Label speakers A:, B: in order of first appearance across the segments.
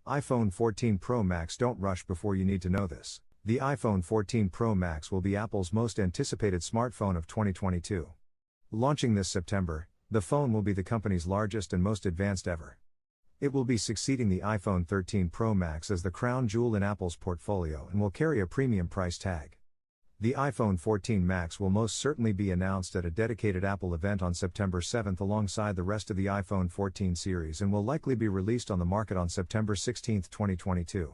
A: iPhone 14 Pro Max. Don't rush before you need to know this. The iPhone 14 Pro Max will be Apple's most anticipated smartphone of 2022. Launching this September, the phone will be the company's largest and most advanced ever. It will be succeeding the iPhone 13 Pro Max as the crown jewel in Apple's portfolio and will carry a premium price tag. The iPhone 14 Max will most certainly be announced at a dedicated Apple event on September 7 alongside the rest of the iPhone 14 series and will likely be released on the market on September 16, 2022.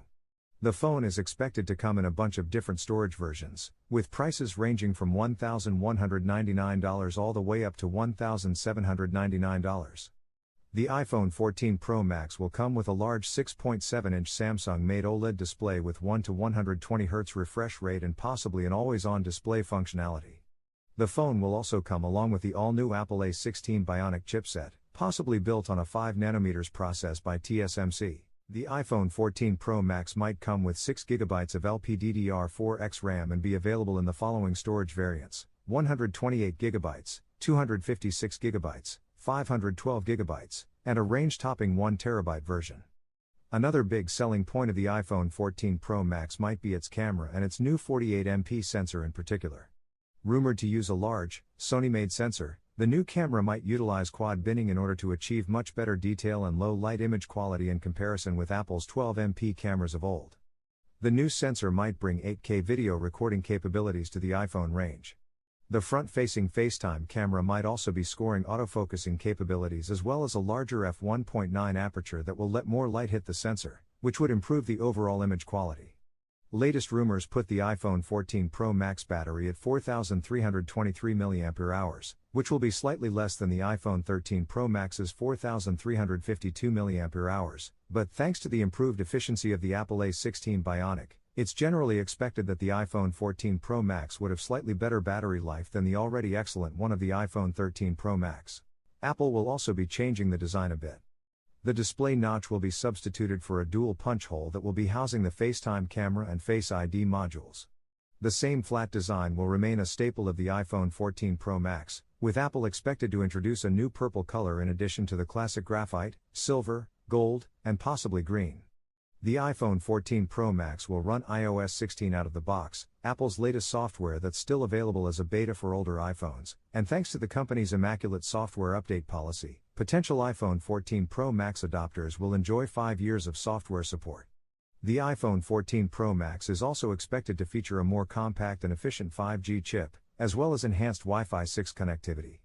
A: The phone is expected to come in a bunch of different storage versions, with prices ranging from $1,199 all the way up to $1,799. The iPhone 14 Pro Max will come with a large 6.7-inch Samsung-made OLED display with 1 to 120 Hz refresh rate and possibly an always-on display functionality. The phone will also come along with the all-new Apple A16 Bionic chipset, possibly built on a 5nm process by TSMC. The iPhone 14 Pro Max might come with 6GB of LPDDR4X RAM and be available in the following storage variants: 128GB, 256GB, 512GB, and a range-topping 1TB version. Another big selling point of the iPhone 14 Pro Max might be its camera and its new 48MP sensor in particular. Rumored to use a large, Sony-made sensor, the new camera might utilize quad binning in order to achieve much better detail and low light image quality in comparison with Apple's 12MP cameras of old. The new sensor might bring 8K video recording capabilities to the iPhone range. The front-facing FaceTime camera might also be scoring autofocusing capabilities as well as a larger f1.9 aperture that will let more light hit the sensor, which would improve the overall image quality. Latest rumors put the iPhone 14 Pro Max battery at 4,323 mAh, which will be slightly less than the iPhone 13 Pro Max's 4,352 mAh, but thanks to the improved efficiency of the Apple A16 Bionic, it's generally expected that the iPhone 14 Pro Max would have slightly better battery life than the already excellent one of the iPhone 13 Pro Max. Apple will also be changing the design a bit. The display notch will be substituted for a dual punch hole that will be housing the FaceTime camera and Face ID modules. The same flat design will remain a staple of the iPhone 14 Pro Max, with Apple expected to introduce a new purple color in addition to the classic graphite, silver, gold, and possibly green. The iPhone 14 Pro Max will run iOS 16 out of the box, Apple's latest software that's still available as a beta for older iPhones, and thanks to the company's immaculate software update policy, potential iPhone 14 Pro Max adopters will enjoy 5 years of software support. The iPhone 14 Pro Max is also expected to feature a more compact and efficient 5G chip, as well as enhanced Wi-Fi 6 connectivity.